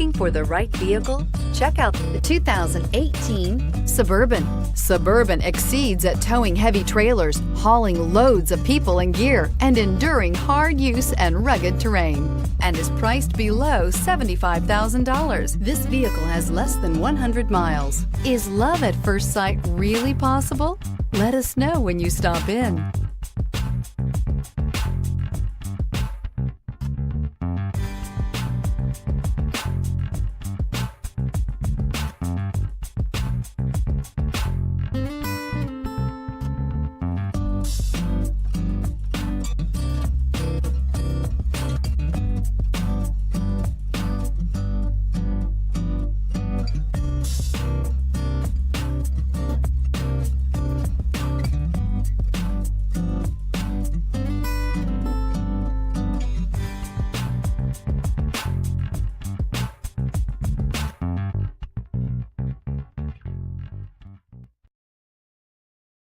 Looking for the right vehicle? Check out the 2018 Suburban. Suburban exceeds at towing heavy trailers, hauling loads of people and gear, and enduring hard use and rugged terrain, and is priced below $75,000. This vehicle has less than 100 miles. Is love at first sight really possible? Let us know when you stop in.